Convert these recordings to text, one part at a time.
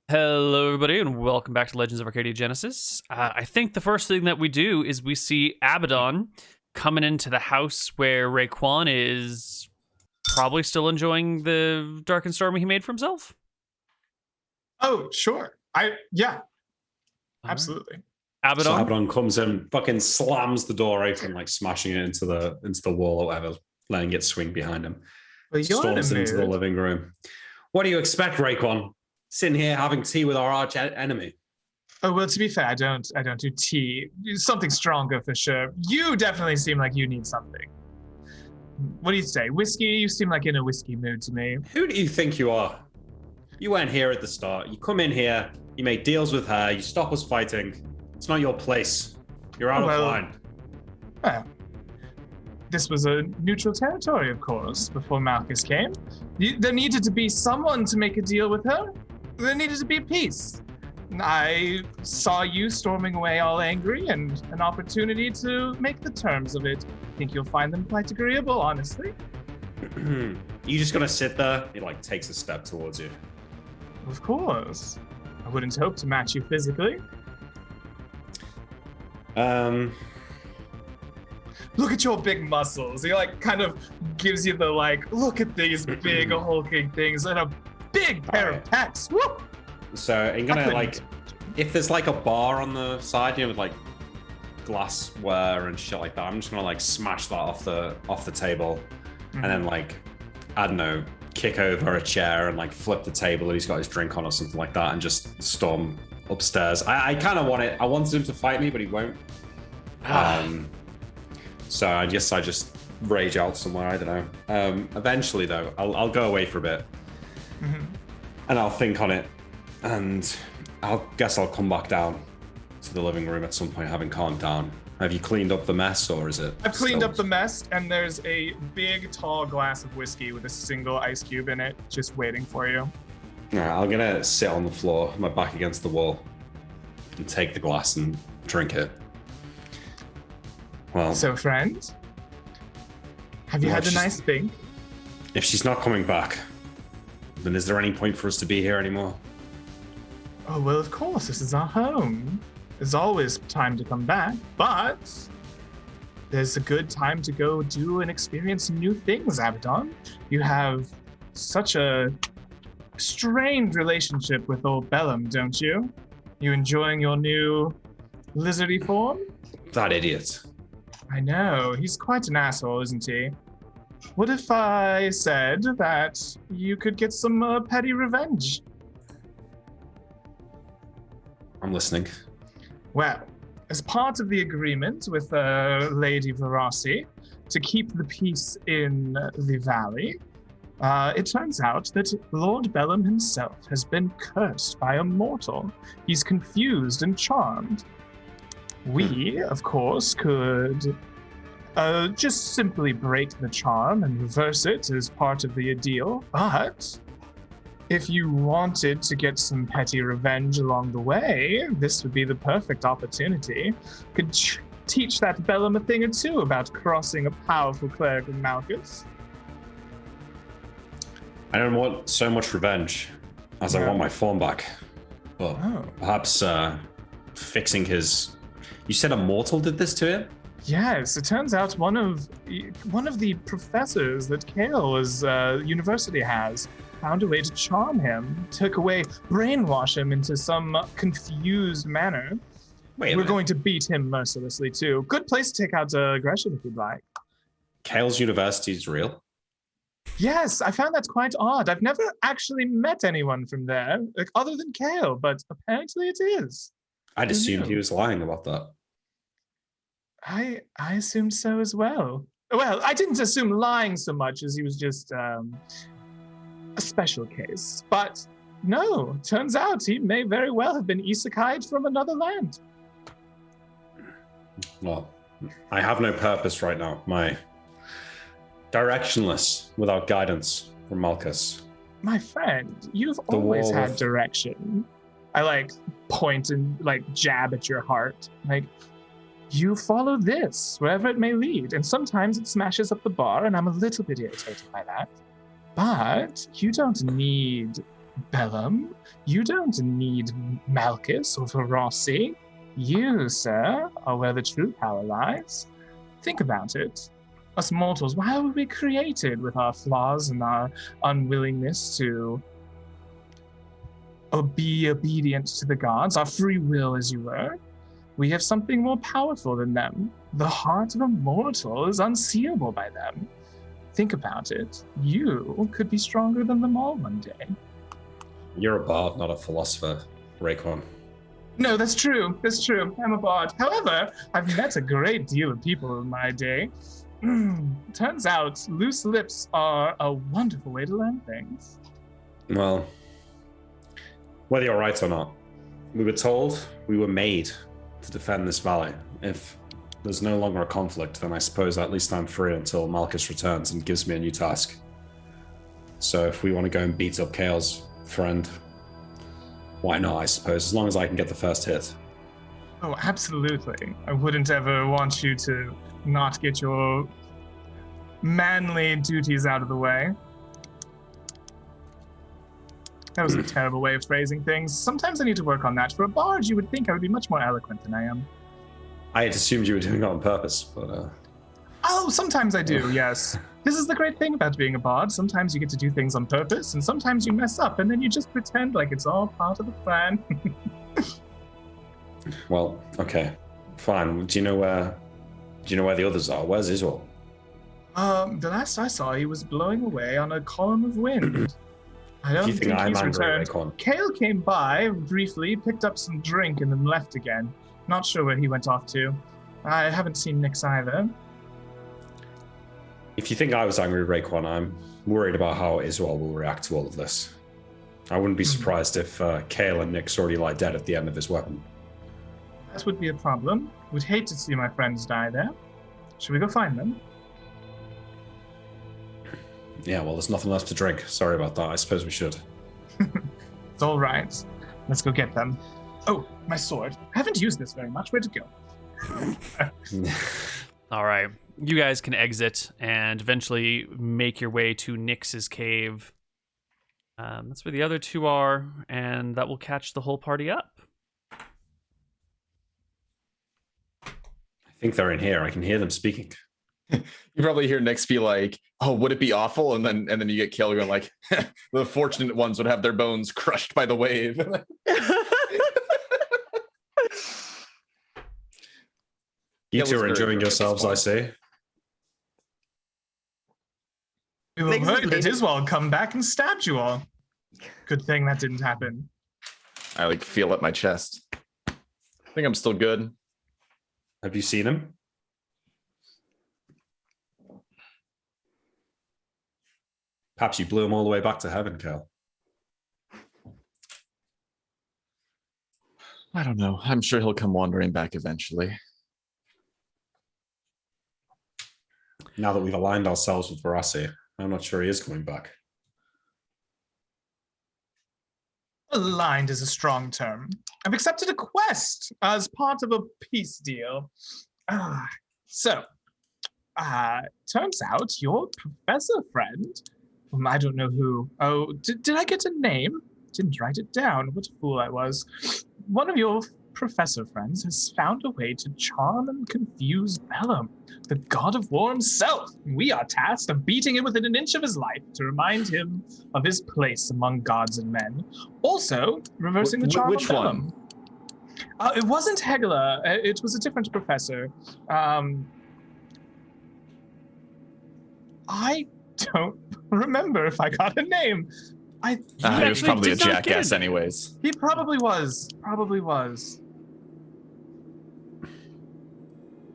Hello, everybody, and welcome back to Legends of Arcadia Genesis. I think the first thing that we do is we see Abaddon coming into the house where Raekwon is probably still enjoying the dark and stormy he made for himself. Oh, sure. Absolutely. Abaddon? So Abaddon comes in, fucking slams the door open, like smashing it into the wall or whatever, letting it swing behind him. Well, you're Storms in a into the mood. living room. What do you expect, Raekwon? Sitting here having tea with our arch enemy. Oh, well, to be fair, I don't do tea. Something stronger for sure. You definitely seem like you need something. What do you say? Whiskey? You seem like in a whiskey mood to me. Who do you think you are? You weren't here at the start. You come in here, you make deals with her, you stop us fighting. It's not your place. You're out of line. Well, this was a neutral territory, of course, before Malchus came. There needed to be someone to make a deal with her. There needed to be peace. I saw you storming away all angry and an opportunity to make the terms of it. I think you'll find them quite agreeable, honestly. You just gonna sit there? He like takes a step towards you. Of course. I wouldn't hope to match you physically. Look at your big muscles. He like kind of gives you the like, look at these big hulking things and a big pair of pecs. Woo! So I'm gonna like, if there's like a bar on the side, with like glassware and shit like that, I'm just gonna like smash that off the table, and then like, I don't know, kick over a chair and like flip the table that he's got his drink on or something like that, and just storm upstairs. I kind of want it. I wanted him to fight me, but he won't. So I guess I just rage out somewhere. I don't know. Eventually, though, I'll go away for a bit, and I'll think on it, and I'll come back down to the living room at some point, having calmed down. Have you cleaned up the mess, or is it? I've cleaned up the mess, and there's a big, tall glass of whiskey with a single ice cube in it, just waiting for you. All right, I'm gonna sit on the floor, my back against the wall, and take the glass and drink it. Well, so, friend, have you had a nice think? If she's not coming back, then is there any point for us to be here anymore? Oh, well, of course, this is our home. There's always time to come back, but there's a good time to go do and experience new things, Abaddon. You have such a strained relationship with old Bellum, don't you? You enjoying your new lizardy form? That idiot. I know, he's quite an asshole, isn't he? What if I said that you could get some petty revenge? I'm listening. Well, as part of the agreement with Lady Verasi to keep the peace in the valley, it turns out that Lord Bellum himself has been cursed by a mortal. He's confused and charmed. We, of course, could just simply break the charm and reverse it as part of the deal. But if you wanted to get some petty revenge along the way, this would be the perfect opportunity. Could teach that Bellum a thing or two about crossing a powerful cleric of Malchus. I don't want so much revenge as I want my form back. But perhaps fixing his... You said a mortal did this to him? Yes, it turns out one of the professors that Kale's university has found a way to charm him, brainwash him into some confused manner. We're going to beat him mercilessly too. Good place to take out aggression if you'd like. Kale's university is real? Yes, I found that quite odd. I've never actually met anyone from there, other than Kale, but apparently it is. I'd assumed he was lying about that. I assumed so as well. Well, I didn't assume lying so much as he was just a special case. But no, turns out he may very well have been isekai'd from another land. Well, I have no purpose right now. My directionless, without guidance from Malchus. My friend, you've always had direction. I point and jab at your heart. You follow this, wherever it may lead, and sometimes it smashes up the bar, and I'm a little bit irritated by that. But you don't need Bellum, you don't need Malchus or Verossi. You, sir, are where the true power lies. Think about it. Us mortals, why were we created with our flaws and our unwillingness to be obedient to the gods, our free will as you were? We have something more powerful than them. The heart of a mortal is unseeable by them. Think about it. You could be stronger than them all one day. You're a bard, not a philosopher, Raekwon. No, that's true. That's true. I'm a bard. However, I've met a great deal of people in my day. Turns out loose lips are a wonderful way to learn things. Well, whether you're right or not, we were told we were made to defend this valley. If there's no longer a conflict, then I suppose at least I'm free until Malchus returns and gives me a new task. So if we want to go and beat up Kale's friend, why not, I suppose, as long as I can get the first hit. Oh, absolutely. I wouldn't ever want you to not get your manly duties out of the way. That was a terrible way of phrasing things. Sometimes I need to work on that. For a bard, you would think I would be much more eloquent than I am. I had assumed you were doing it on purpose, but... Oh, sometimes I do, yes. This is the great thing about being a bard. Sometimes you get to do things on purpose, and sometimes you mess up, and then you just pretend like it's all part of the plan. Well, okay. Fine. Do you know where the others are? Where's Israel? The last I saw, he was blowing away on a column of wind. I don't think he's returned. Kale came by briefly, picked up some drink, and then left again. Not sure where he went off to. I haven't seen Nyx either. If you think I was angry with Raekwon, I'm worried about how Israel will react to all of this. I wouldn't be surprised if Kale and Nyx already lie dead at the end of his weapon. That would be a problem. Would hate to see my friends die there. Should we go find them? Yeah, well, there's nothing left to drink. Sorry about that. I suppose we should. It's all right. Let's go get them. Oh, my sword. I haven't used this very much. Where'd it go? All right. You guys can exit and eventually make your way to Nyx's cave. That's where the other two are, and that will catch the whole party up. I think they're in here. I can hear them speaking. You probably hear Nyx be like, "Oh, would it be awful?" And then you get killed. You're like, "The fortunate ones would have their bones crushed by the wave." You two are enjoying yourselves, I see. We were worried that Iswald come back and stabbed you all. Good thing that didn't happen. I like feel at my chest. I think I'm still good. Have you seen him? Perhaps you blew him all the way back to heaven, Cal. I don't know. I'm sure he'll come wandering back eventually. Now that we've aligned ourselves with Verossi, I'm not sure he is coming back. Aligned is a strong term. I've accepted a quest as part of a peace deal. So, turns out your professor friend, I don't know who. Oh, did I get a name? Didn't write it down. What a fool I was. One of your professor friends has found a way to charm and confuse Bellum, the god of war himself. We are tasked of beating him within an inch of his life to remind him of his place among gods and men. Also, reversing the charm of Bellum. It wasn't Hegela. It was a different professor. I don't remember if I got a name. He was probably a jackass anyways. He probably was.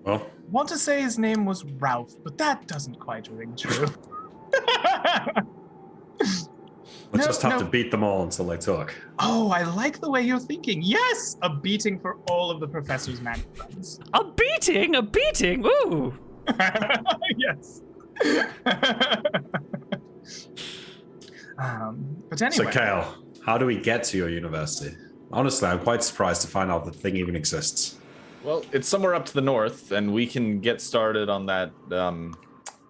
Well, Want to say his name was Ralph, but that doesn't quite ring true. Let's just have to beat them all until they talk. Oh, I like the way you're thinking. Yes, a beating for all of the professor's man friends. A beating? Ooh. Yes. But anyway. So, Kale, how do we get to your university? Honestly, I'm quite surprised to find out the thing even exists. Well, it's somewhere up to the north, and we can get started on that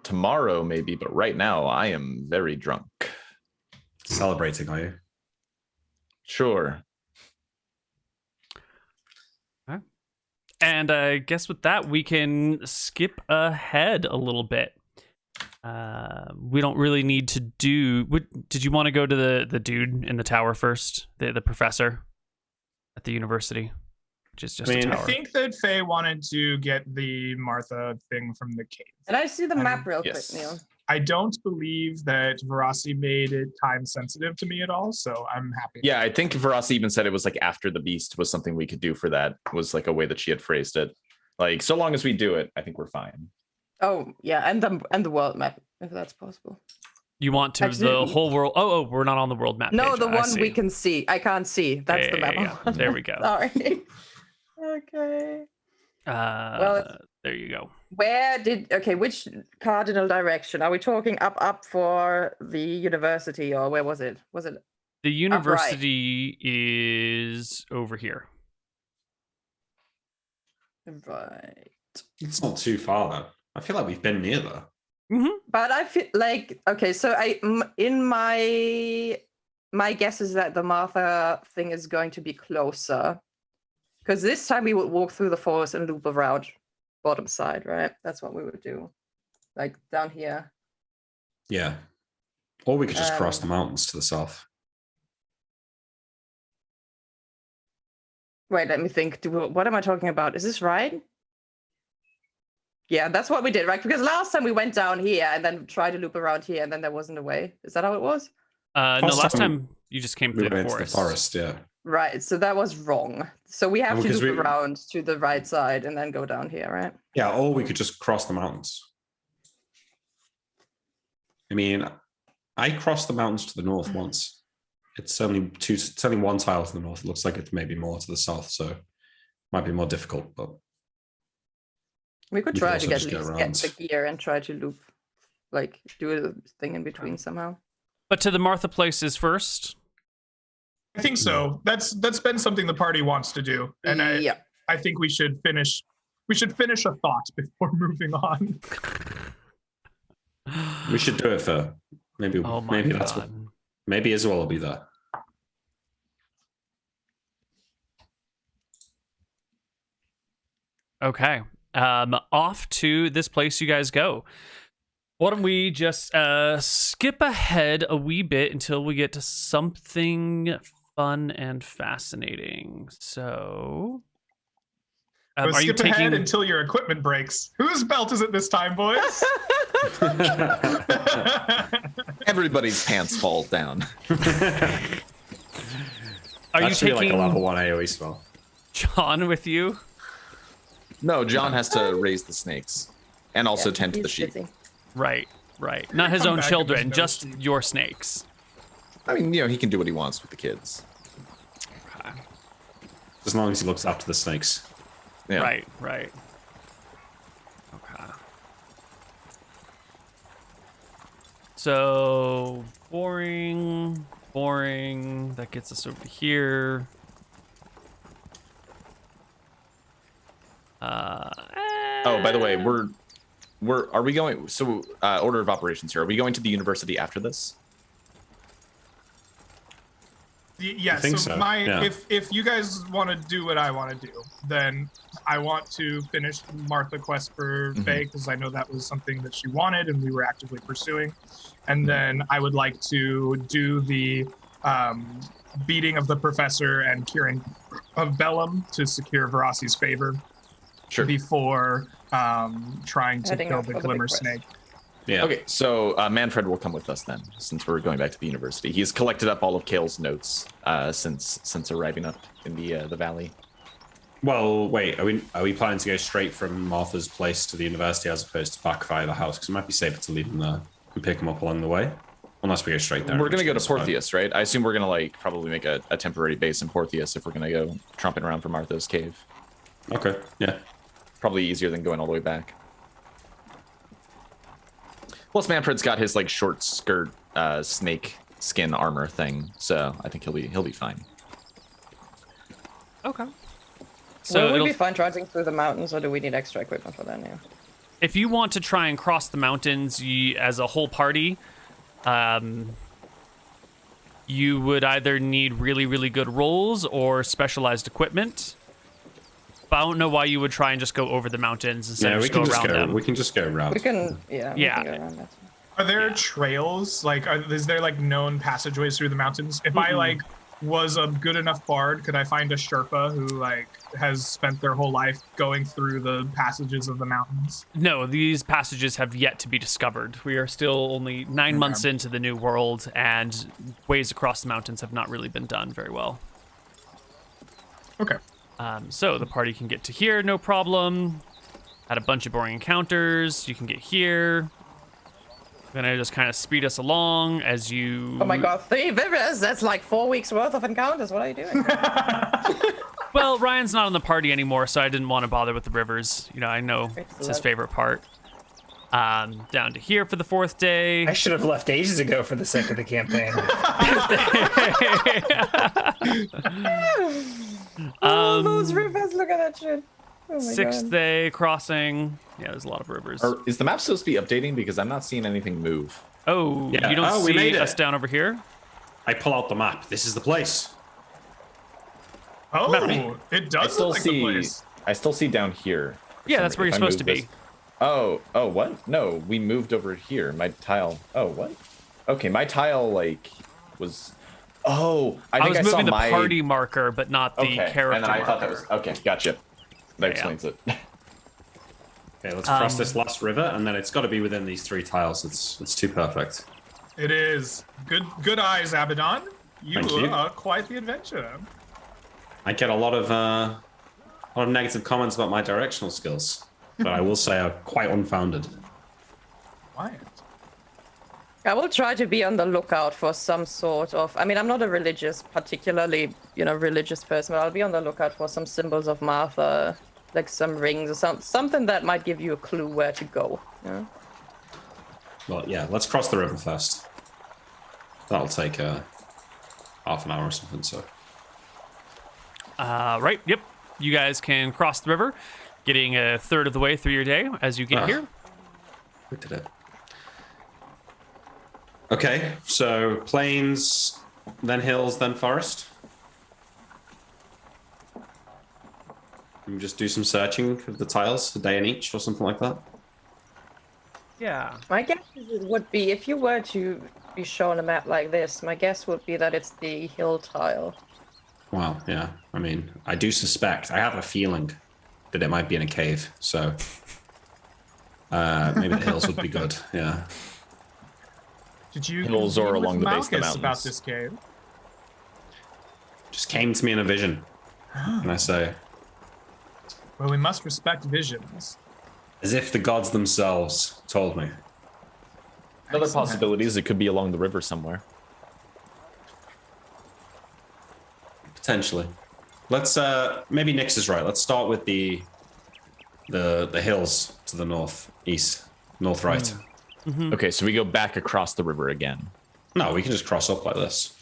tomorrow, maybe. But right now, I am very drunk. Celebrating, are you? Sure. And I guess with that, we can skip ahead a little bit. We don't really need to do. Did you want to go to the dude in the tower first, the professor at the university, which is just a tower? I think that Faye wanted to get the Martha thing from the cave. And I see the map real yes. quick, Neal. I don't believe that Verasi made it time sensitive to me at all, so I'm happy. Yeah, I think Verasi even said it was like after the beast was something we could do for that. Was like a way that she had phrased it. Like, so long as we do it, I think we're fine. Oh yeah, and the world map, if that's possible. You want to the whole world? Oh, we're not on the world map. No, page. the I one see. we can see. I can't see. That's the map. Yeah. There we go. Sorry. Okay. There you go. Which cardinal direction? Are we talking up for the university, or where was it? Was it The university is over here. right? It's not too far though. I feel like we've been near there. Mm-hmm. But I feel like so in my guess is that the Martha thing is going to be closer, because this time we would walk through the forest and loop around bottom side, right? That's what we would do, like down here. Yeah. Or we could just cross the mountains to the south. Wait, let me think. What am I talking about? Is this right? Yeah, that's what we did, right? Because last time we went down here and then tried to loop around here, and then there wasn't a way. Is that how it was? No, last time you just came through the forest. The forest, yeah. Right, so that was wrong. So we have to Because loop around to the right side and then go down here, right? Yeah, or we could just cross the mountains. I mean, I crossed the mountains to the north once. It's only one tile to the north. It looks like it's maybe more to the south, so it might be more difficult, but we could you try could to also get just get the gear and try to loop, like do a thing in between somehow. But to the Martha places first. I think so. That's been something the party wants to do, and I think we should finish a thought before moving on. we should do it for maybe. That's what. Maybe Isabel will be there. Okay. Off to this place you guys go. Why don't we just skip ahead a wee bit until we get to something fun and fascinating. So, are you taking ahead until your equipment breaks? Whose belt is it this time, boys? Everybody's pants fall down. Are you taking like a level 1 AoE spell? John with you? No, John has to raise the snakes and also tend to the sheep. Busy. Right. Not his own back children, and there's no just sheep. your snakes. I mean, he can do what he wants with the kids. As long as he looks after the snakes. Yeah. Right. Okay. So boring. That gets us over here. Oh, by the way, are we going? So, order of operations here. Are we going to the university after this? Yeah, think so so, my yeah. if you guys want to do what I want to do, then I want to finish the Martha quest for Faye, because I know that was something that she wanted and we were actively pursuing. And then I would like to do the beating of the professor and curing of Bellum to secure Verasi's favor. Sure. Before trying to Heading kill off the for the Glimmer big quest. Snake. Yeah. Okay, so Manfred will come with us then, since we're going back to the university. He has collected up all of Kale's notes since arriving up in the valley. Well, wait. Are we planning to go straight from Martha's place to the university as opposed to back via the house? Because it might be safer to leave them there and pick them up along the way, unless we go straight there. We're gonna go to Portheus, right? I assume we're gonna probably make a temporary base in Portheus if we're gonna go tromping around from Martha's cave. Okay. Yeah. Probably easier than going all the way back. Plus, Manfred's got his short skirt snake skin armor thing, so I think he'll be fine. Okay. So So will we be fine trudging through the mountains, or do we need extra equipment for that now? if you want to try and cross the mountains as a whole party, you would either need really, really good rolls or specialized equipment. But I don't know why you would try and just go over the mountains instead of just go around them. We can just go around. We can, yeah. We can go around that. Are there trails? Like, is there like known passageways through the mountains? If I like was a good enough bard, could I find a Sherpa who like has spent their whole life going through the passages of the mountains? No, these passages have yet to be discovered. We are still only 9 months into the new world, and ways across the mountains have not really been done very well. Okay. So the party can get to here, no problem. Had a bunch of boring encounters. You can get here. Gonna just kind of speed us along as you... Oh my god, 3 rivers! That's like 4 weeks worth of encounters. What are you doing? Well, Ryan's not on the party anymore, so I didn't want to bother with the rivers. You know, I know it's his favorite part. Down to here for the 4th day. I should have left ages ago for the sake of the campaign. Oh, those rivers! Look at that shit. Oh my 6th god. day crossing. Yeah, there's a lot of rivers. Is the map supposed to be updating? Because I'm not seeing anything move. Oh, Yeah. you don't Oh, we see made it. us down over here? I pull out the map. This is the place. Oh, it I does still look like the see. place. I still see down here. Yeah, that's where you're If I supposed to move be. this- Oh, what? No, we moved over here. My tile. Oh, what? Okay, my tile like was. Oh, I I think was saw moving the my party marker, but not the okay, character and then I marker. thought that was okay. Gotcha. That explains it. Okay, let's cross this last river, and then it's got to be within these 3 tiles. It's too perfect. It is. Good eyes, Abaddon. Thank you. are quite the adventurer. I get a lot of negative comments about my directional skills, but I will say are quite unfounded. Quiet. I will try to be on the lookout for some sort of. I mean, I'm not a particularly, religious person, but I'll be on the lookout for some symbols of Martha, like some rings or something that might give you a clue where to go. Yeah. Well, yeah, let's cross the river first. That'll take half an hour or something. So. Right, yep. You guys can cross the river, getting a third of the way through your day as you get here. We did it. Okay, so plains, then hills, then forest. And just do some searching of the tiles, a day in each, or something like that. Yeah. My guess would be, if you were to be shown a map like this, my guess would be that it's the hill tile. Well, yeah. I mean, I do suspect. I have a feeling that it might be in a cave. So maybe the hills would be good. Yeah. Did you Hills or convene along with the base of the Malchus about mountains? this cave? Just came to me in a vision. And I say, Well, we must respect visions. as if the gods themselves told me. Another Excellent. possibility is it could be along the river somewhere. Potentially. Let's maybe Nix is right. Let's start with the hills to the north right. Okay, so we go back across the river again, No, we can just cross up like this.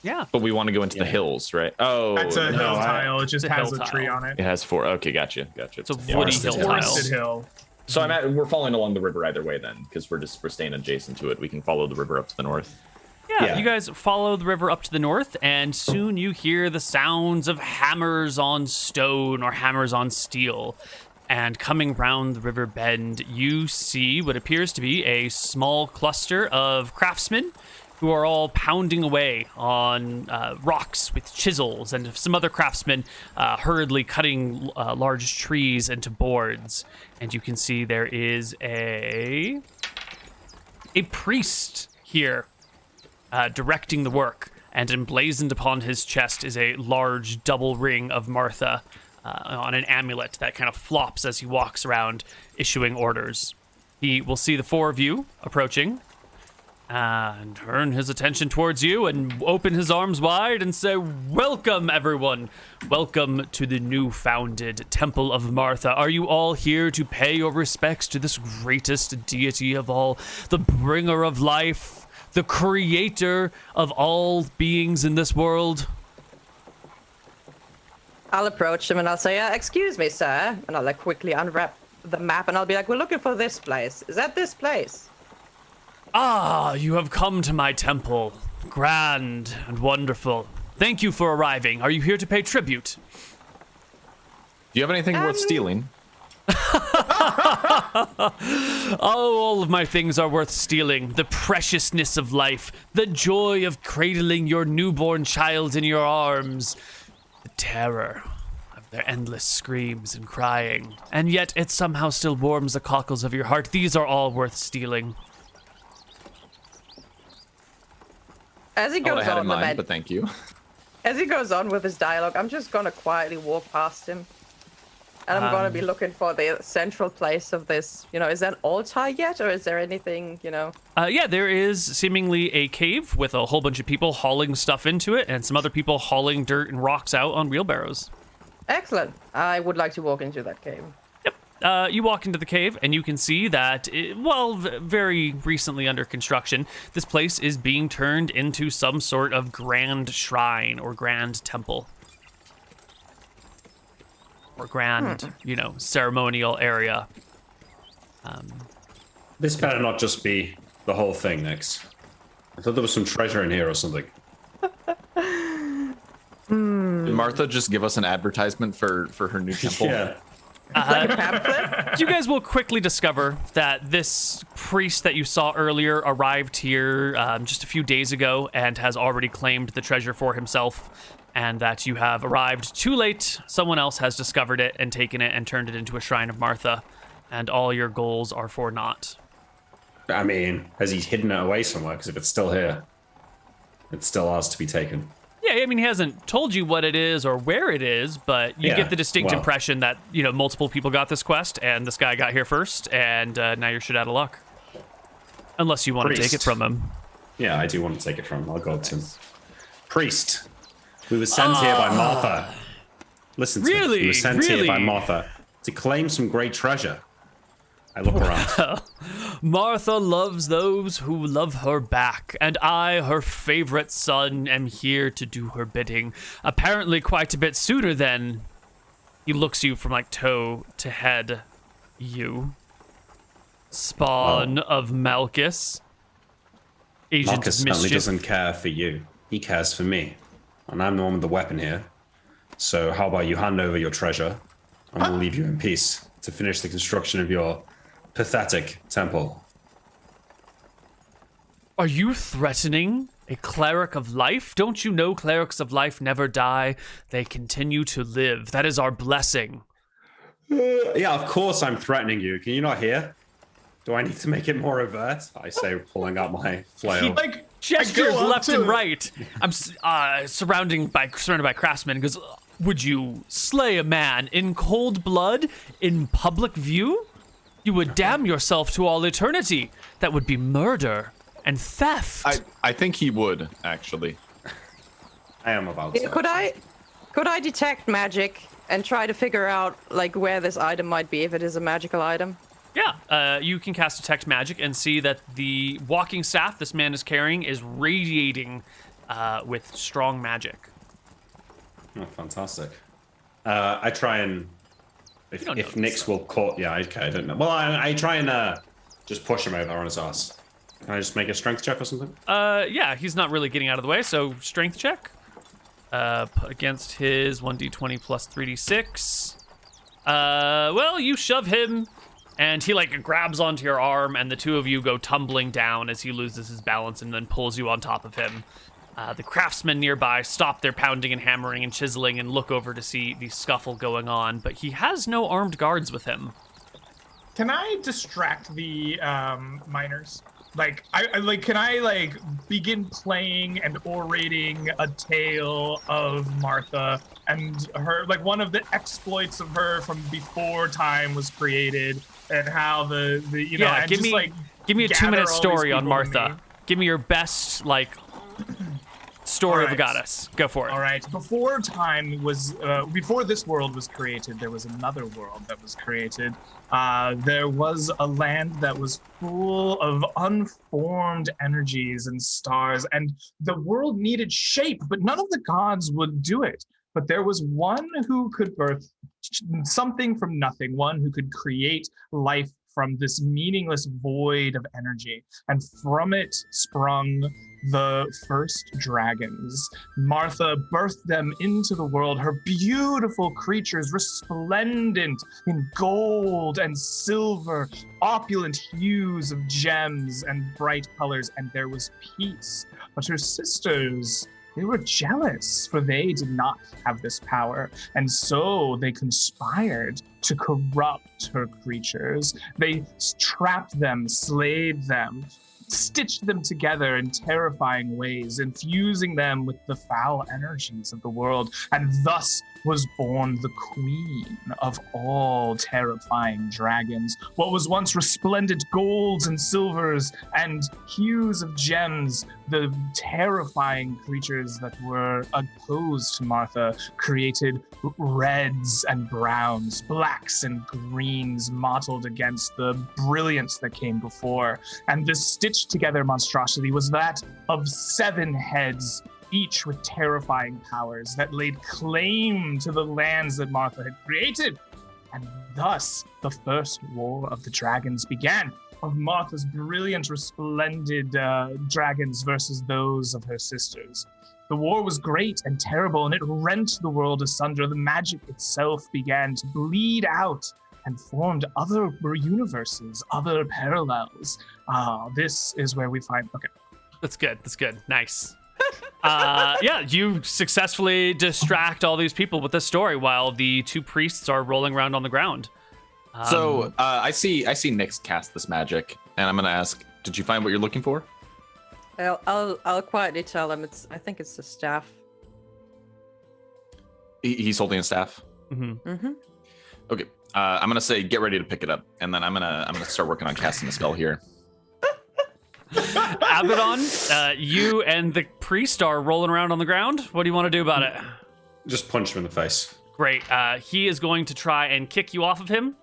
Yeah. but we want to go into the hills, right? Oh, That's a no, hill tile. It just It's a has hill a tree tile. on it. it has 4. Okay, gotcha. It's a woody Forested hill hill. tile. Forested hill. So we're following along the river either way then, because we're staying adjacent to it. We can follow the river up to the north. Yeah, you guys follow the river up to the north, and soon you hear the sounds of hammers on stone or hammers on steel. And coming round the river bend, you see what appears to be a small cluster of craftsmen who are all pounding away on rocks with chisels, and some other craftsmen hurriedly cutting large trees into boards. And you can see there is a priest here directing the work, and emblazoned upon his chest is a large double ring of Martha on an amulet that kind of flops as he walks around issuing orders. He will see the 4 of you approaching and turn his attention towards you and open his arms wide and say, "Welcome, everyone. Welcome to the new-founded Temple of Martha. Are you all here to pay your respects to this greatest deity of all, the bringer of life, the creator of all beings in this world?" I'll approach him and I'll say, "Excuse me, sir," and I'll like quickly unwrap the map and I'll be like, "We're looking for this place. Is that this place?" Ah, you have come to my temple. Grand and wonderful. Thank you for arriving. Are you here to pay tribute? Do you have anything worth stealing? Oh, all of my things are worth stealing. The preciousness of life, the joy of cradling your newborn child in your arms, the terror of their endless screams and crying. And yet it somehow still warms the cockles of your heart. These are all worth stealing. As he I would goes have had on, in mind, but thank you. as he goes on with his dialogue, I'm just gonna quietly walk past him. And I'm gonna be looking for the central place of this. You know, is that an altar yet, or is there anything, you know? Yeah, there is seemingly a cave with a whole bunch of people hauling stuff into it and some other people hauling dirt and rocks out on wheelbarrows. Excellent. I would like to walk into that cave. Yep. You walk into the cave and you can see that, very recently under construction, this place is being turned into some sort of grand shrine or grand temple. Or grand, ceremonial area. This better not just be the whole thing, Nix. I thought there was some treasure in here or something. Did Martha just give us an advertisement for her new temple? Yeah. You guys will quickly discover that this priest that you saw earlier arrived here just a few days ago and has already claimed the treasure for himself, and that you have arrived too late. Someone else has discovered it and taken it and turned it into a shrine of Martha, and all your goals are for naught. I mean, has he hidden it away somewhere? Because if it's still here, it's still ours to be taken. Yeah, I mean, he hasn't told you what it is or where it is, but you get the distinct impression that, multiple people got this quest, and this guy got here first, and now you're shit out of luck. Unless you want to take it from him. Yeah, I do want to take it from him. I'll go to him. Priest, we were sent here by Martha. Listen to me. We were sent here by Martha to claim some great treasure. I look around. Martha loves those who love her back, and I, her favorite son, am here to do her bidding. Apparently quite a bit sooner than... He looks you from, toe to head. You. Spawn of Malchus. Agent Marcus of mischief. certainly doesn't care for you. He cares for me. And I'm the one with the weapon here. So how about you hand over your treasure, and we'll leave you in peace to finish the construction of your pathetic temple. Are you threatening a cleric of life? Don't you know clerics of life never die? They continue to live. That is our blessing. Yeah, of course I'm threatening you. Can you not hear? Do I need to make it more overt? I say, pulling out my flail. He gestures left and right. I'm surrounded by craftsmen. Goes, would you slay a man in cold blood in public view? You would damn yourself to all eternity. That would be murder and theft. I think he would, actually. I am about to. Could I detect magic and try to figure out where this item might be if it is a magical item? Yeah, you can cast Detect Magic and see that the walking staff this man is carrying is radiating with strong magic. Oh, fantastic. I try and... If Nix will call... Yeah, okay, I don't know. Well, I try and just push him over on his ass. Can I just make a strength check or something? Yeah, he's not really getting out of the way, so strength check. Against his 1d20 plus 3d6. Well, you shove him, and he grabs onto your arm, and the two of you go tumbling down as he loses his balance and then pulls you on top of him. The craftsmen nearby stop their pounding and hammering and chiseling and look over to see the scuffle going on, but he has no armed guards with him. Can I distract the miners? Can I begin playing and orating a tale of Martha and her, one of the exploits of her from before time was created, and how give me a 2-minute story on Martha. Give me your best story of a goddess. Go for it. All right. Before time was, before this world was created, there was another world that was created. There was a land that was full of unformed energies and stars, and the world needed shape, but none of the gods would do it. But there was one who could birth something from nothing, one who could create life from this meaningless void of energy, and from it sprung the first dragons. Martha birthed them into the world, her beautiful creatures resplendent in gold and silver, opulent hues of gems and bright colors, and there was peace. But her sisters, they were jealous, for they did not have this power, and so they conspired to corrupt her creatures. They trapped them, slayed them, stitched them together in terrifying ways, infusing them with the foul energies of the world, and thus was born the queen of all terrifying dragons. What was once resplendent golds and silvers and hues of gems, the terrifying creatures that were opposed to Martha created reds and browns, blacks and greens mottled against the brilliance that came before. And this stitched together monstrosity was that of 7 heads, each with terrifying powers that laid claim to the lands that Martha had created. And thus the first war of the dragons began, of Martha's brilliant, resplendent dragons versus those of her sisters. The war was great and terrible, and it rent the world asunder. The magic itself began to bleed out and formed other universes, other parallels. This is where we find... Okay. That's good. That's good. Nice. Yeah, you successfully distract all these people with this story while the 2 priests are rolling around on the ground. So I see Nyx cast this magic, and I'm gonna ask, did you find what you're looking for? I'll quietly tell him I think it's the staff. He's holding a staff. Mm-hmm. Mm-hmm. Okay. I'm gonna say get ready to pick it up, and then I'm gonna start working on casting a spell here. Abaddon, you and the priest are rolling around on the ground. What do you want to do about it? Just punch him in the face. Great. He is going to try and kick you off of him.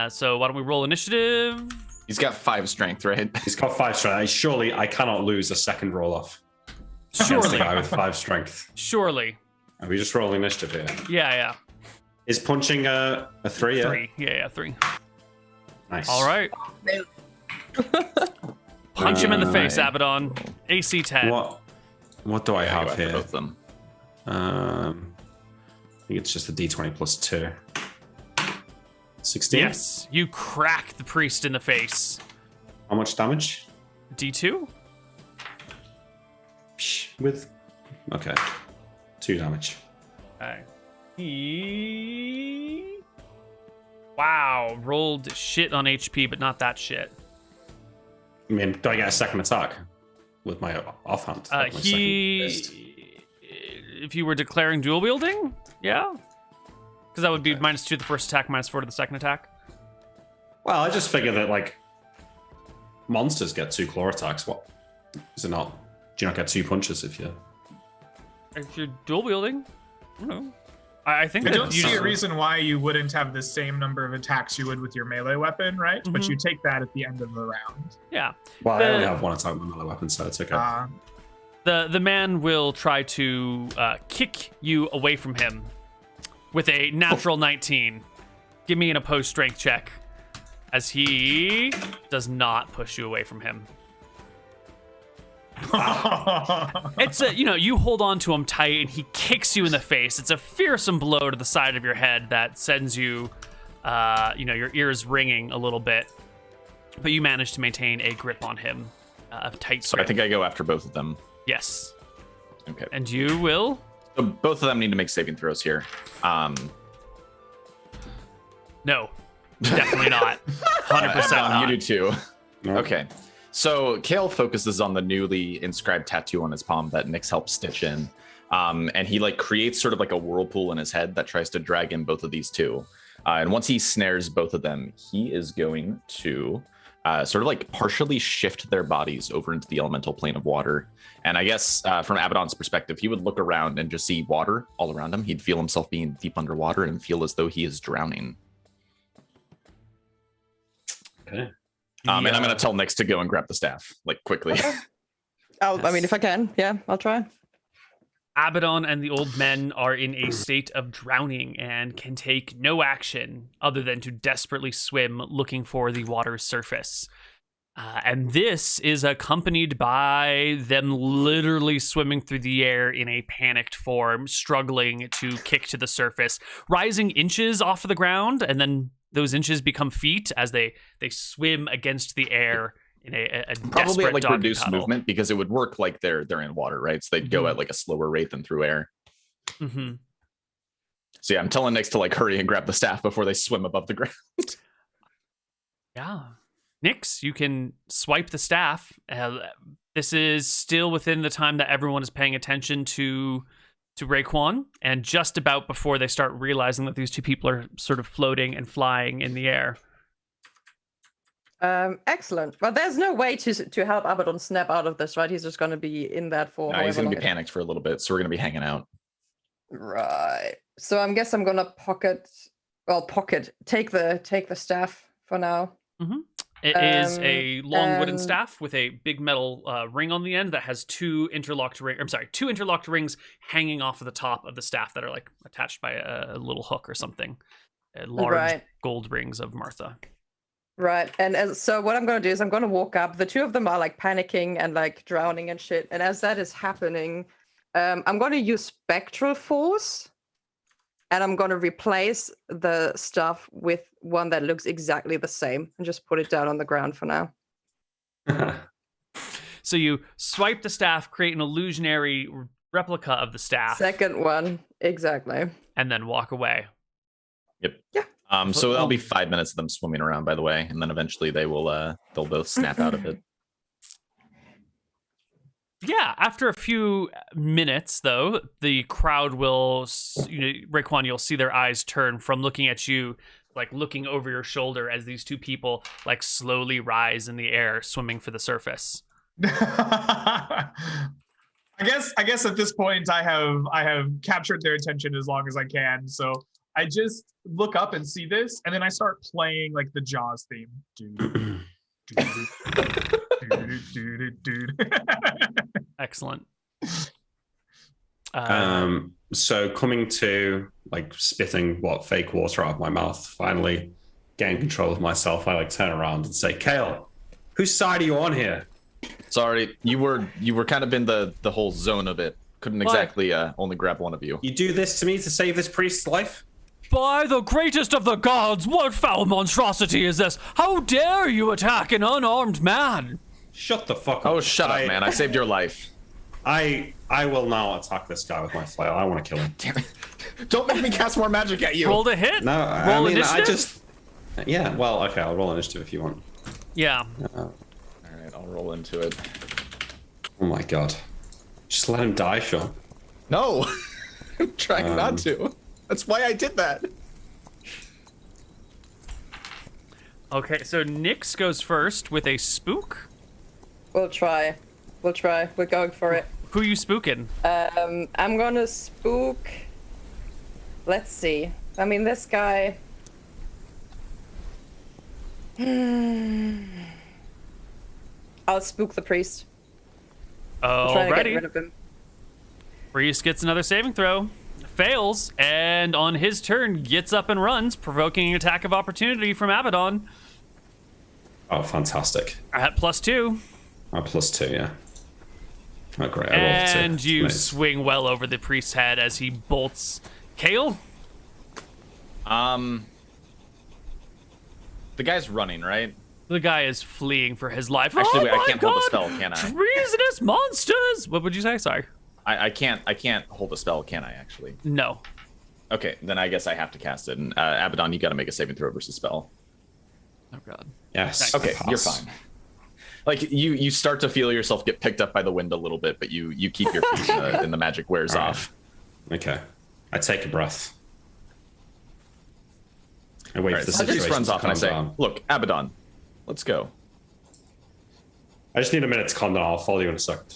So why don't we roll initiative? He's got 5 strength, right? He's got 5 strength. Surely I cannot lose a second roll off. Against Surely. the guy with 5 strength. Surely. Are we just rolling initiative here? Yeah. Is punching a 3? Yeah? 3. Yeah, 3. Nice. All right. Punch him in the face, Abaddon. AC 10. What do I have Go after here? both of them. I think it's just a d20 plus 2. 16? Yes, you crack the priest in the face. How much damage? D2? Okay. 2 damage. Okay. Wow, rolled shit on HP, but not that shit. I mean, do I get a second attack with my offhand? Like my second fist? If you were declaring dual wielding, yeah, because that would be -2 to the first attack, -4 to the second attack. Well, I just figure that like monsters get 2 claw attacks. What is it not? Do you not get 2 punches if you're dual wielding? I don't know. I think I that don't you see just, a reason why you wouldn't have the same number of attacks you would with your melee weapon, right? But you take that at the end of the round. yeah. Well, I only have 1 attack with my melee weapon, so it's okay. The man will try to kick you away from him with a natural 19. Give me an opposed strength check, as he does not push you away from him. It's you hold on to him tight and he kicks you in the face. It's a fearsome blow to the side of your head that sends you, your ears ringing a little bit. But you manage to maintain a grip on him, a tight So grip. I think I go after both of them. Yes. Okay. And you will? So both of them need to make saving throws here. No, definitely not. 100% not. You do too. No. Okay. So Kale focuses on the newly inscribed tattoo on his palm that Nyx helped stitch in. And he creates sort of like a whirlpool in his head that tries to drag in both of these 2. And once he snares both of them, he is going to sort of partially shift their bodies over into the elemental plane of water. And I guess from Abaddon's perspective, he would look around and just see water all around him. He'd feel himself being deep underwater and feel as though he is drowning. Okay. And I'm going to tell Nyx to go and grab the staff, quickly. I mean, if I can, yeah, I'll try. Abaddon and the old men are in a state of drowning and can take no action other than to desperately swim looking for the water's surface. And this is accompanied by them literally swimming through the air in a panicked form, struggling to kick to the surface, rising inches off of the ground, and then those inches become feet as they swim against the air in a Probably at like doggy reduced paddle. movement because it would work like they're in water, right? So they'd go at like a slower rate than through air. Mm-hmm. So yeah, I'm telling Nix to like hurry and grab the staff before they swim above the ground. Yeah. Nix, you can swipe the staff. This is still within the time that everyone is paying attention to Raekwon, and just about before they start realizing that these two people are sort of floating and flying in the air. Excellent. Well, there's no way to help Abaddon snap out of this, right? He's just going to be in that for. No, he's however gonna be long panicked for a little bit, so we're gonna be hanging out. Right. So I guess I'm gonna take the staff for now. Mm-hmm. It is a long wooden and- staff with a big metal ring on the end that has two interlocked rings hanging off of the top of the staff that are like attached by a little hook or something. Large Right. gold rings of Martha. Right. And so what I'm going to do is I'm going to walk up. The two of them are like panicking and like drowning and shit. And as that is happening, I'm going to use Spectral Force. And I'm going to replace the stuff with one that looks exactly the same and just put it down on the ground for now. So you swipe the staff, create an illusionary replica of the staff, Second one. Exactly. and then walk away. Yep. Yeah. So that'll be 5 minutes of them swimming around, by the way, and then eventually they will they'll both snap out of it. Yeah, after a few minutes, though, the crowd will, Raekwon, you'll see their eyes turn from looking at you, like looking over your shoulder as these two people like slowly rise in the air, swimming for the surface. I guess at this point I have captured their attention as long as I can. So I just look up and see this, and then I start playing like the Jaws theme. Excellent. So coming to like spitting fake water out of my mouth, finally getting control of myself, I like turn around and say, Kale, whose side are you on here? Sorry, you were kind of in the whole zone of it. Couldn't exactly only grab one of you. You do this to me to save this priest's life? By the greatest of the gods, what foul monstrosity is this? How dare you attack an unarmed man? Shut the fuck up. Oh, shut up, man. I saved your life. I will now attack this guy with my flail. I want to kill him. Damn it. Don't make me cast more magic at you. Roll to hit? No, roll I mean, initiative? I just... Yeah, well, okay, I'll roll initiative if you want. Yeah. All right, I'll roll into it. Oh my god. Just let him die, Sean. No! I'm trying not to. That's why I did that. Okay, so Nyx goes first with a spook. We'll try. We're going for it. Who are you spooking? I'm gonna spook. Let's see. I mean, this guy. I'll spook the priest. Trying to get rid Alrighty. of him. Priest gets another saving throw. Fails, and on his turn gets up and runs, provoking an attack of opportunity from Abaddon Oh, fantastic. at +2. Oh, +2, yeah. Oh, great. I rolled a 2. And you Nice. swing well over the priest's head as he bolts. Kale? The guy's running, right? The guy is fleeing for his life. Actually, Oh wait, I my can't hold the God! spell, can I? Treasonous monsters! What would you say? Sorry. I can't hold a spell, can I, actually? No. Okay, then I guess I have to cast it. And Abaddon, you gotta make a saving throw versus spell. Oh, God. Yes. Okay, pass. you're fine. Like, you start to feel yourself get picked up by the wind a little bit, but you keep your feet and the magic wears All right. off. Okay. I take a breath. I wait All for right, the so situation Priest runs to off and I calm say, down. look, Abaddon, let's go. I just need a minute to calm down. I'll follow you in a second.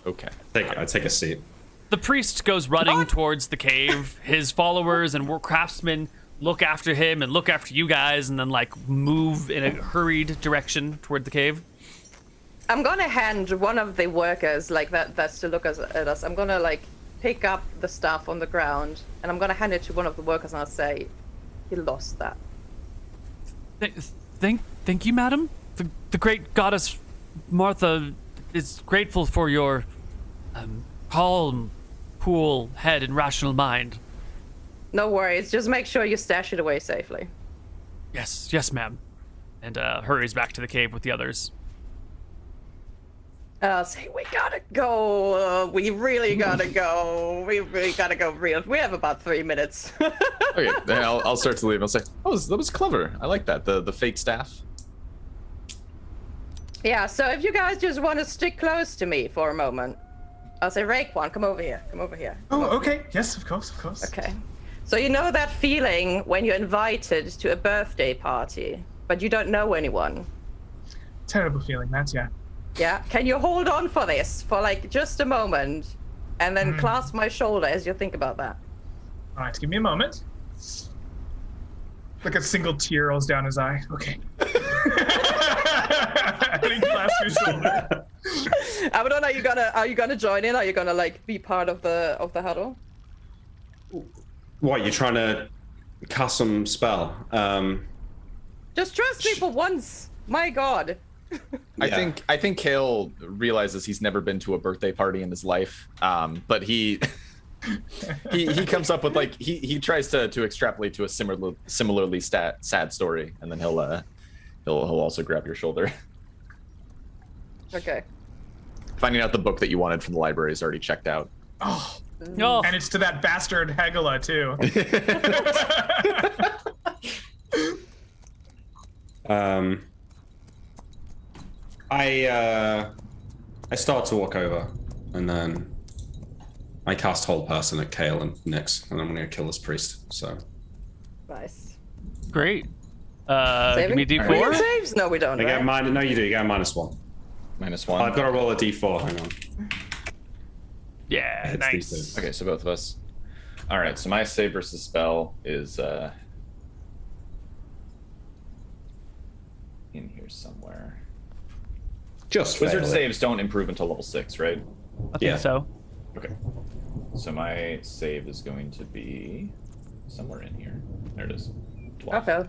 Okay. I take a seat. The priest goes running towards the cave. His followers and craftsmen look after him and look after you guys and then, like, move in a hurried direction toward the cave. I'm gonna hand one of the workers, like that's to look at us. I'm gonna like pick up the staff on the ground, and I'm gonna hand it to one of the workers, and I'll say, "You lost that." Thank you, madam. The great goddess Martha is grateful for your calm, cool head and rational mind. No worries. Just make sure you stash it away safely. Yes, ma'am. And hurries back to the cave with the others. I'll say, we gotta go. We really gotta go. We really gotta go real. We have about 3 minutes. Okay, then I'll start to leave. I'll say, "Oh, that was clever. I like that. The fake staff." Yeah, so if you guys just want to stick close to me for a moment, I'll say, Raekwon, come over here. Come over here. Oh, okay. Yes, of course. Okay. So you know that feeling when you're invited to a birthday party, but you don't know anyone? Terrible feeling, that, yeah. Yeah? Can you hold on for this for like just a moment and then clasp my shoulder as you think about that? All right, give me a moment. Like a single tear rolls down his eye. Okay. And he clasps your shoulder. Abaddon, are you gonna join in? Are you gonna like be part of the huddle? What, you're trying to cast some spell? Just trust me for once. My God. Yeah. I think Kale realizes he's never been to a birthday party in his life, but he he comes up with like he tries to extrapolate to a similarly sad story, and then he'll also grab your shoulder. Okay. Finding out the book that you wanted from the library is already checked out. Oh, Oh, and it's to that bastard Hegela, too. I start to walk over, and then I cast Hold Person at Kale and Nyx, and I'm going to kill this priest. So Nice. great. Give me a We get D4. saves? No, we don't. I Right? get no, you do. You get a -1. -1. I've got to roll a D4. Hang on. Yeah, It's nice. D6. Okay, so both of us. All right, so my save versus spell is in here somewhere. Just Wizard fail it. saves don't improve until level 6, right? I think Yeah. so. Okay. So my save is going to be somewhere in here. There it is. 12. Okay.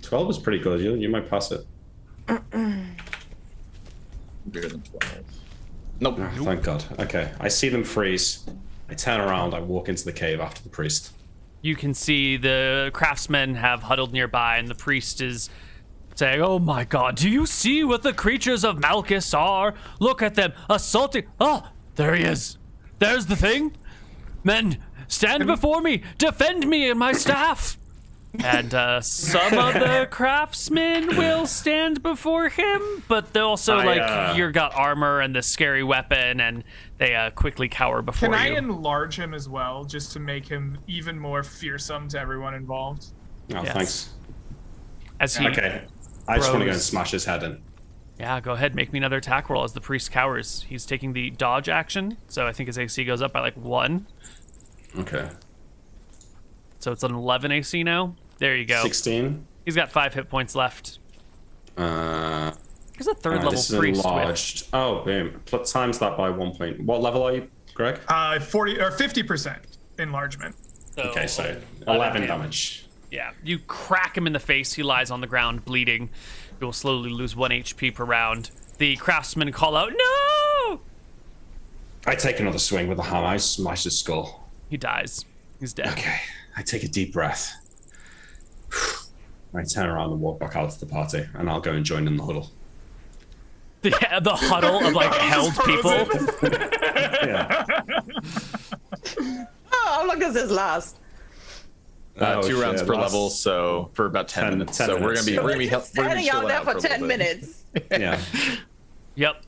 12 is pretty good. You might pass it. Bigger than 12. Nope. Oh, thank God. Okay. I see them freeze. I turn around. I walk into the cave after the priest. You can see the craftsmen have huddled nearby, and the priest is saying, "Oh my God, do you see what the creatures of Malchus are? Look at them, assaulting. Oh, there he is. There's the thing. Men, stand before me. Defend me and my staff." And some of the craftsmen will stand before him, but they also you got armor and the scary weapon, and they quickly cower before Can I you. enlarge him as well, just to make him even more fearsome to everyone involved? Oh, Yes. thanks. As he, Okay. I just want to go and Bros. smash his head in. yeah, go ahead, make me another attack roll as the priest cowers. He's taking the dodge action, so I think his AC goes up by like 1. Okay. So it's an 11 AC now. There you go. 16. He's got 5 hit points left. He's a third level this is priest. With, enlarged. Oh, boom. Times that by 1 point. What level are you, Greg? 40 or 50% enlargement. Okay, so 11 damage. Yeah, you crack him in the face. He lies on the ground, bleeding. You will slowly lose 1 HP per round. The craftsmen call out, "No!" I take another swing with the hammer. I smash his skull. He dies. He's dead. Okay. I take a deep breath. I turn around and walk back out to the party, and I'll go and join in the huddle. Yeah, the huddle of like held people. Yeah. Oh, how long does this last? 2 rounds shit, per that's- level, so for about 10 minutes. 10 So we're minutes, gonna be Standing out chilling there for a 10 little bit. minutes. Yeah. Yep.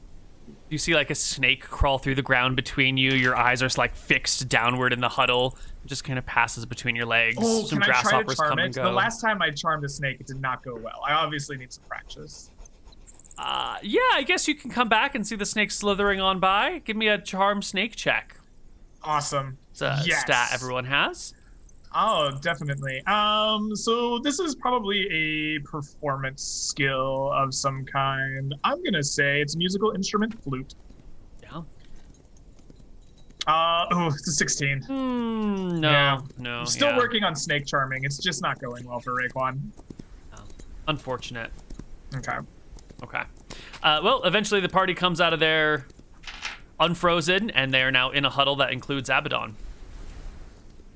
You see like a snake crawl through the ground between you. Your eyes are like fixed downward in the huddle. It just kind of passes between your legs. Oh, Some can I try to grasshoppers charm come it? and go. The last time I charmed a snake, it did not go well. I obviously need some practice. Yeah, I guess you can come back and see the snake slithering on by. Give me a charm snake check. Awesome. It's a Yes. stat everyone has. Oh, definitely. So this is probably a performance skill of some kind. I'm gonna say it's a musical instrument, flute. Yeah. It's a 16. No, Yeah. no. Still yeah. working on snake charming. It's just not going well for Raekwon. Unfortunate. Okay. Okay. Well, eventually the party comes out of there unfrozen, and they are now in a huddle that includes Abaddon.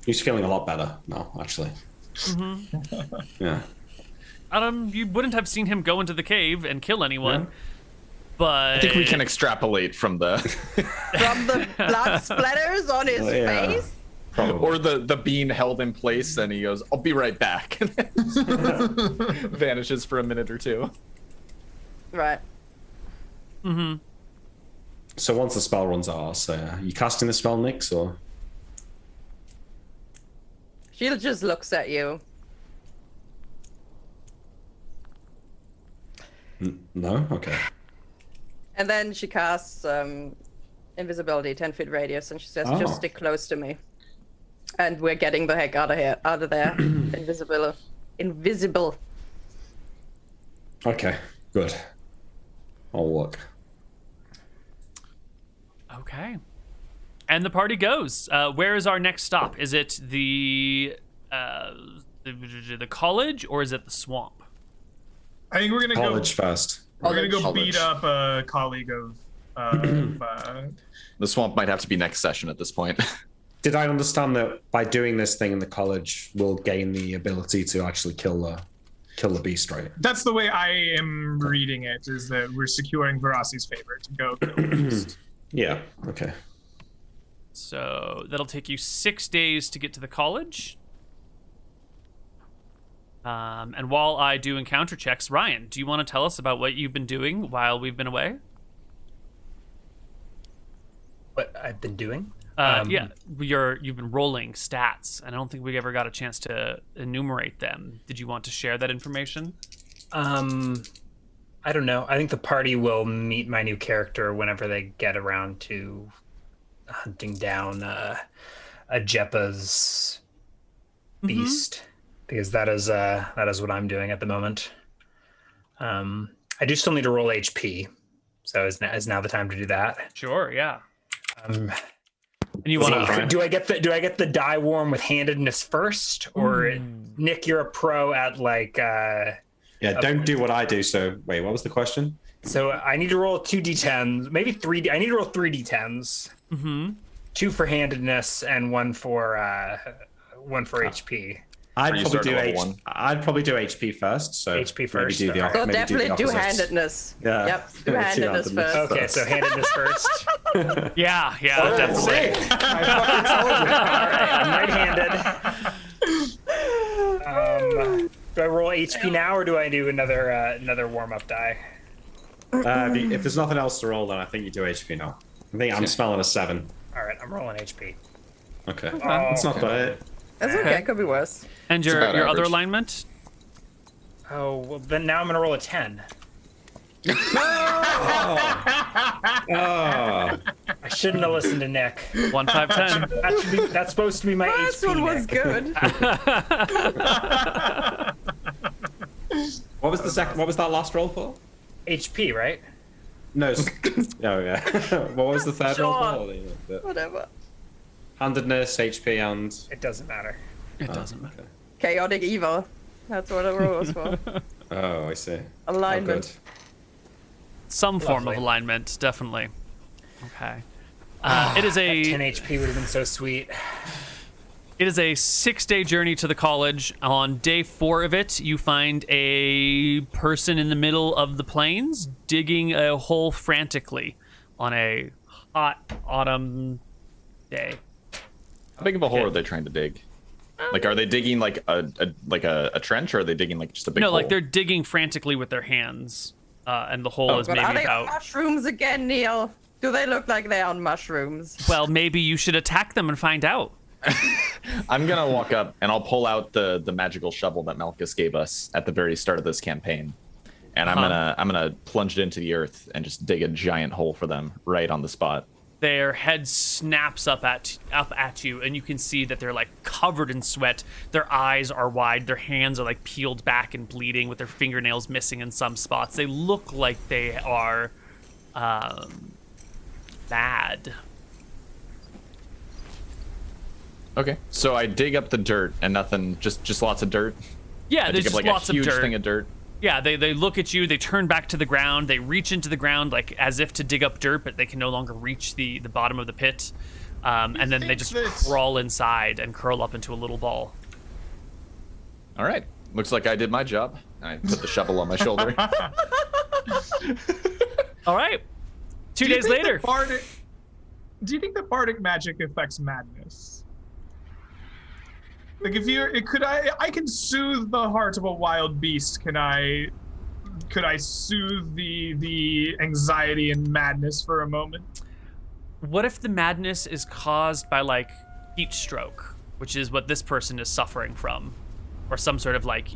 He's feeling a lot better now, actually. Yeah. You wouldn't have seen him go into the cave and kill anyone, Yeah. but I think we can extrapolate from the From the blood splatters on his Yeah. face. Probably. or the bean held in place, and he goes, "I'll be right back," and then vanishes for a minute or two. Right. So once the spell runs out, I'll say, you casting the spell, Nix, or? She just looks at you. No? Okay. And then she casts invisibility, 10-foot radius, and she says, Oh. just stick close to me. And we're getting the heck out of there. Invisible. Okay, good. I'll look. okay. And the party goes. Where is our next stop? Is it the college, or is it the swamp? I think we're gonna College first. We're gonna go College. beat up a colleague of. The swamp might have to be next session at this point. Did I understand that by doing this thing in the college, we'll gain the ability to actually kill the beast, right? That's the way I am reading it. Is that we're securing Verasi's favor to go kill the beast. Yeah. Okay. So that'll take you 6 days to get to the college. And while I do encounter checks, Ryan, do you want to tell us about what you've been doing while we've been away? What I've been doing? Yeah, you've been rolling stats, and I don't think we ever got a chance to enumerate them. Did you want to share that information? I don't know. I think the party will meet my new character whenever they get around to hunting down a Jeppa's beast, because that is what I'm doing at the moment. I do still need to roll HP, so is now the time to do that? Sure, yeah. Um, And you want Right. to? do I get the die worm with handedness first, or Nick, you're a pro at like? Yeah, don't do what I do. So, wait, what was the question? So I need to roll 2d10s, maybe 3d. I need to roll 3d10s. Mm-hmm. 2 for handedness and 1 for HP. I'd you probably start do at level 1? I'd probably do HP first. So HP maybe first, do the alright. So maybe definitely do opposites. handedness. Yeah. Yep, do Yeah, handedness handedness. first. Okay, so handedness first. Yeah, Oh, definitely. sick. I fucking told you. All right, I'm right-handed. Do I roll HP now, or do I do another warm-up die? If there's nothing else to roll, then I think you do HP now. I think I'm smelling a 7. All right, I'm rolling HP. Okay. Oh, That's not bad. That's okay, could be worse. And It's your about other average. alignment? Oh, well, then now I'm gonna roll a 10. Oh. I shouldn't have listened to Nick. 1, 5, 10. That's supposed to be my Last HP. one was Nick. good. What was the second? What was that last roll for? HP, right? No. Oh yeah. What was the third roll Sure. for? Whatever. Handedness, HP, and It doesn't matter. It doesn't matter. okay. Chaotic evil. That's what I roll was for. Oh, I see. Oh, Alignment. good. Some form of Lovely. alignment, definitely. Okay. It is 10 a HP would have been so sweet. 6-day journey to the college. On day 4 of it, you find a person in the middle of the plains digging a hole frantically on a hot autumn day. How big of a hole Okay. are they trying to dig? Like, are they digging like a trench, or are they digging like just a big No, hole? like they're digging frantically with their hands, and the hole is But are maybe they on about. mushrooms again, Neal? Do they look like they're on mushrooms? Well, maybe you should attack them and find out. I'm gonna walk up and I'll pull out the magical shovel that Malchus gave us at the very start of this campaign, and I'm gonna plunge it into the earth and just dig a giant hole for them right on the spot. Their head snaps up at you, and you can see that they're like covered in sweat. Their eyes are wide. Their hands are like peeled back and bleeding, with their fingernails missing in some spots. They look like they are bad. Okay, so I dig up the dirt and nothing, just lots of dirt. Yeah, I there's dig just up like lots a huge of dirt. thing of dirt. Yeah, they look at you, they turn back to the ground, they reach into the ground like as if to dig up dirt, but they can no longer reach the bottom of the pit. And then they just crawl inside and curl up into a little ball. All right, looks like I did my job. I put the shovel on my shoulder. All right, 2 days later. Do you think that bardic magic affects madness? Like, I can soothe the heart of a wild beast. Could I soothe the anxiety and madness for a moment? What if the madness is caused by like heat stroke, which is what this person is suffering from, or some sort of like,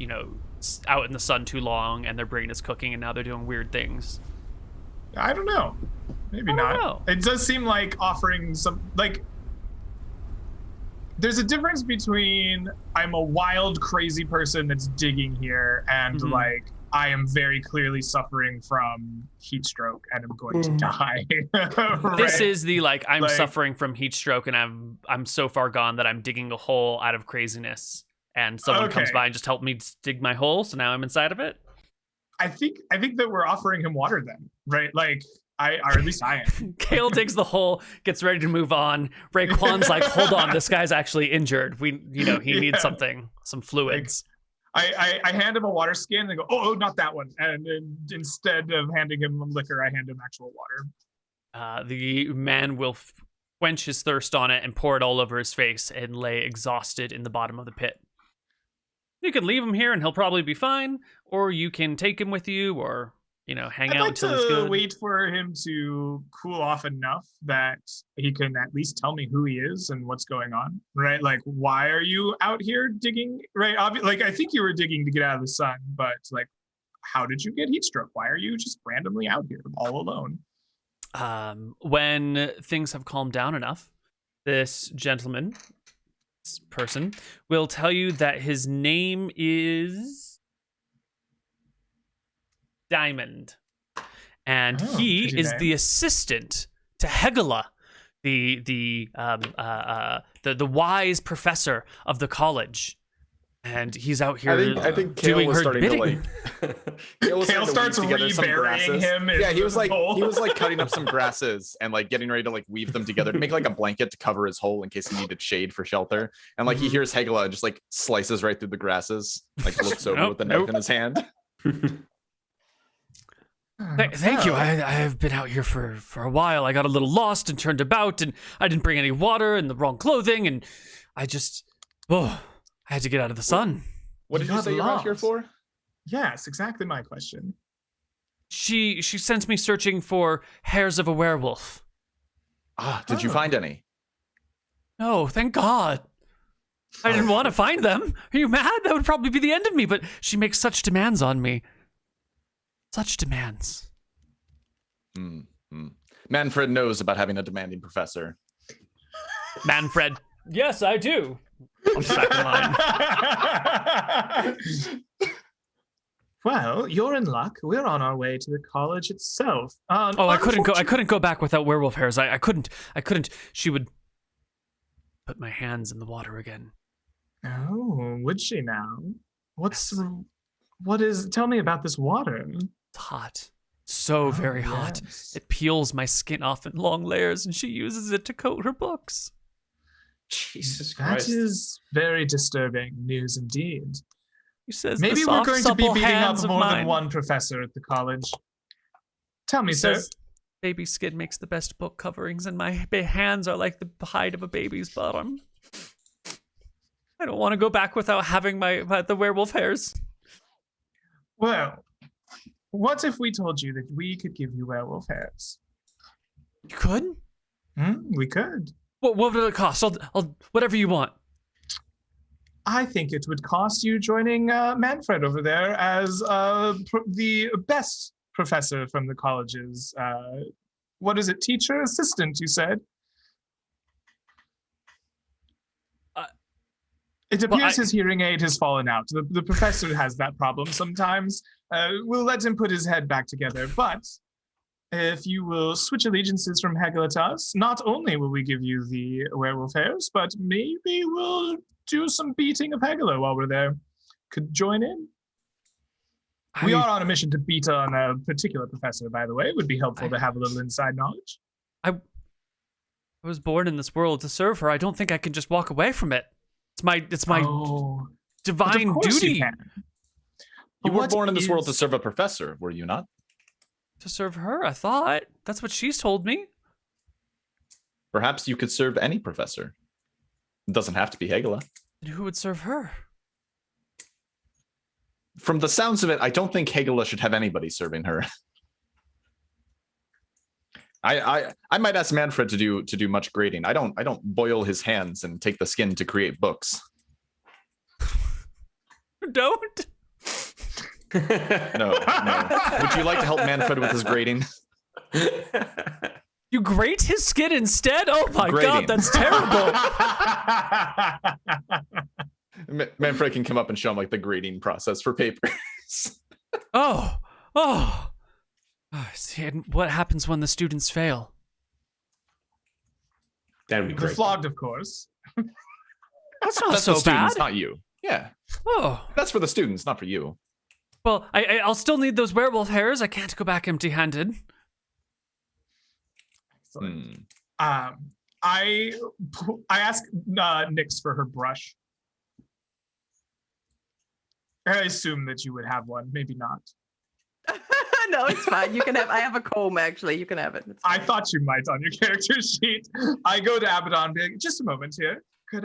out in the sun too long and their brain is cooking and now they're doing weird things? I don't know. Maybe not. It does seem like offering some, like, there's a difference between I'm a wild, crazy person that's digging here and like I am very clearly suffering from heat stroke and I'm going to die. Right? This is the like I'm suffering from heat stroke and I'm so far gone that I'm digging a hole out of craziness and someone comes by and just helped me dig my hole, so now I'm inside of it. I think that we're offering him water then, right? Like or at least I am. Kale digs the hole, gets ready to move on. Raekwon's like, hold on, this guy's actually injured. He needs some fluids. I hand him a water skin and go, oh, not that one. And instead of handing him liquor, I hand him actual water. The man will quench his thirst on it and pour it all over his face and lay exhausted in the bottom of the pit. You can leave him here and he'll probably be fine, or you can take him with you, or hang out until he's good. I'd like to wait for him to cool off enough that he can at least tell me who he is and what's going on, right? Like, why are you out here digging, right? Like, I think you were digging to get out of the sun, but like, how did you get heat stroke? Why are you just randomly out here all alone? When things have calmed down enough, this person will tell you that his name is Diamond, and he is the assistant to Hegela, the wise professor of the college, and he's out here. I think Kale was starting bidding. to like. Kale starts reburying him. Yeah, he was like cutting up some grasses and like getting ready to like weave them together to make like a blanket to cover his hole in case he needed shade for shelter. And like he hears Hegela just like slices right through the grasses, like looks over with the knife in his hand. Thank you. I have been out here for a while. I got a little lost and turned about, and I didn't bring any water and the wrong clothing, and I had to get out of the sun. What did you say you're out here for? Yes, exactly my question. She sent me searching for hairs of a werewolf. Did you find any? No, thank God. I didn't want to find them. Are you mad? That would probably be the end of me, but she makes such demands on me. Such demands. Manfred knows about having a demanding professor. Manfred. Yes, I do. I'm back in line. Well, you're in luck. We're on our way to the college itself. I couldn't go back without werewolf hairs. I couldn't. She would put my hands in the water again. Oh, would she now? Tell me about this water. It's hot. So very hot. Yes. It peels my skin off in long layers, and she uses it to coat her books. Jesus Christ. That is very disturbing news indeed. He says maybe we're going to be beating up more than one professor at the college. Tell me, sir. Baby skin makes the best book coverings, and my hands are like the hide of a baby's bottom. I don't want to go back without having the werewolf hairs. Well, what if we told you that we could give you werewolf hairs? You could? We could. What would it cost? I'll whatever you want. I think it would cost you joining Manfred over there as the best professor from the college's. What is it? Teacher assistant? You said. It appears his hearing aid has fallen out. The professor has that problem sometimes. We'll let him put his head back together, but if you will switch allegiances from Hegela to us, not only will we give you the werewolf hairs, but maybe we'll do some beating of Hegela while we're there. Could join in? We are on a mission to beat on a particular professor, by the way. It would be helpful to have a little inside knowledge. I was born in this world to serve her. I don't think I can just walk away from it. It's my divine duty. You were born in this world to serve a professor, were you not? To serve her, I thought. That's what she's told me. Perhaps you could serve any professor. It doesn't have to be Hegela. And who would serve her? From the sounds of it, I don't think Hegela should have anybody serving her. I might ask Manfred to do much grading. I don't boil his hands and take the skin to create books. Don't. No. Would you like to help Manfred with his grading? You grate his skin instead? Oh my Grading. god, that's terrible. Manfred can come up and show him like the grading process for papers. Oh, see, and what happens when the students fail? That'd be They're great. flogged, of course. That's not That's so the students, bad. not you. Yeah, Oh, that's for the students, not for you. well, I'll still need those werewolf hairs. I can't go back empty-handed. Excellent. I asked Nyx for her brush. I assume that you would have one, maybe not. No, it's fine. You can have. I have a comb actually. You can have it. It's I fine. thought you might on your character sheet. I go to Abaddon and be like, just a moment here. Could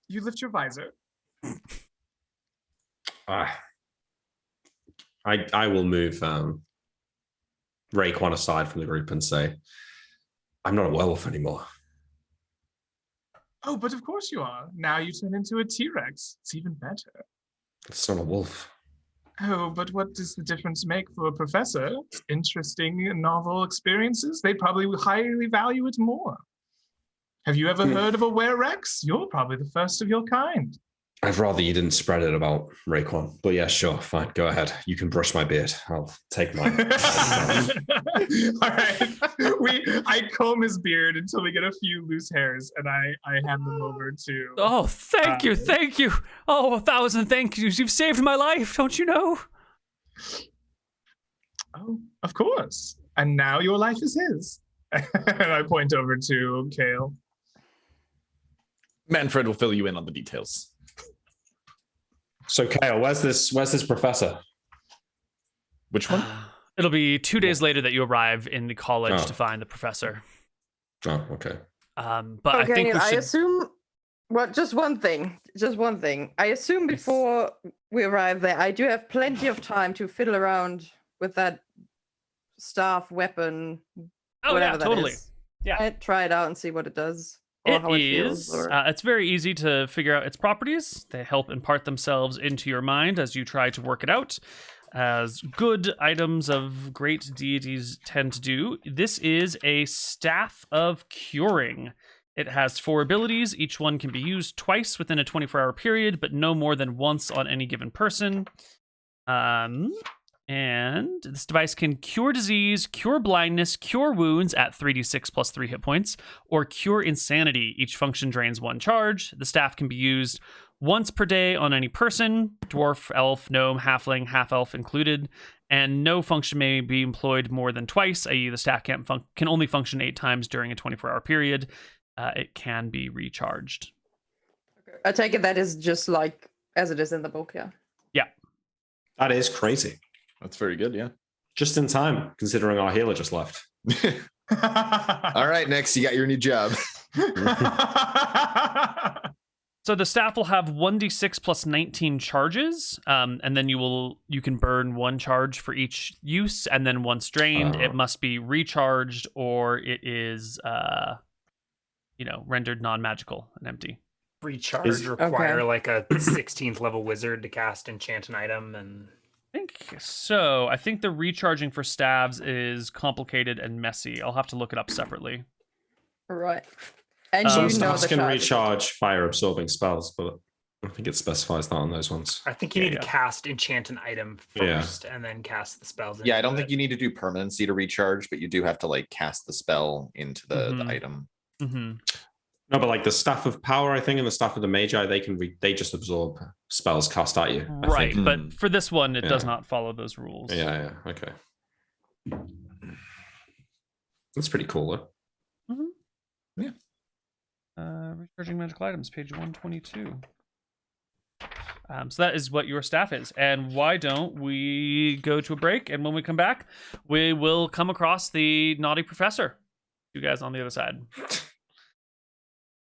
you lift your visor? I will move Raekwon aside from the group and say, I'm not a werewolf anymore. Oh, but of course you are. Now you turn into a T-Rex. It's even better. It's not a wolf. Oh, but what does the difference make for a professor? Interesting and novel experiences. They probably highly value it more. Have you ever heard of a were-rex? You're probably the first of your kind. I'd rather you didn't spread it about Raekwon. But yeah, sure, fine. Go ahead. You can brush my beard. I'll take mine. All right. I comb his beard until we get a few loose hairs, and I hand them over to. Oh, thank you. Oh, 1,000 thank yous. You've saved my life, don't you know? Oh, of course. And now your life is his. And I point over to Kale. Manfred will fill you in on the details. So, Kale, where's this professor? Which one? It'll be 2 days later that you arrive in the college Oh. to find the professor. Oh, okay. But I Okay, think we I should. assume. Well, just one thing. I assume before we arrive there, I do have plenty of time to fiddle around with that staff weapon. Oh whatever yeah, that totally. is. Yeah. I'd try it out and see what it does. Or how it feels. Or... It's very easy to figure out its properties. They help impart themselves into your mind as you try to work it out, as good items of great deities tend to do. This is a Staff of Curing. It has 4 abilities. Each one can be used twice within a 24-hour period, but no more than once on any given person. And this device can cure disease, cure blindness, cure wounds at 3d6 plus 3 hit points, or cure insanity. Each function drains 1 charge. The staff can be used once per day on any person, dwarf, elf, gnome, halfling, half-elf included, and no function may be employed more than twice, i.e. the staff can only function 8 times during a 24-hour period. It can be recharged. I take it that is just like as it is in the book, yeah. Yeah. That is crazy. That's very good, yeah. Just in time, considering our healer just left. All right, Nyx, you got your new job. So the staff will have 1d6 plus 19 charges, and then you can burn 1 charge for each use, and then once drained, it must be recharged or it is, rendered non-magical and empty. Recharge require like a 16th level wizard to cast enchant an item, and I think so. I think the recharging for staves is complicated and messy. I'll have to look it up separately. Right. And Some you know staffs the can charges. recharge fire absorbing spells, but I think it specifies that on those ones. I think you need to cast enchant an item first and then cast the spells. Yeah, I don't think you need to do permanency to recharge, but you do have to like cast the spell into the item. Mm-hmm. No, but like the Staff of Power, I think, and the Staff of the Magi, they just absorb spells cast at you. I Right, think. but for this one, it does not follow those rules. Yeah, okay. That's pretty cool, though. Mm-hmm. Yeah. Recharging magical items, page 122. So that is what your staff is. And why don't we go to a break? And when we come back, we will come across the naughty professor. You guys on the other side.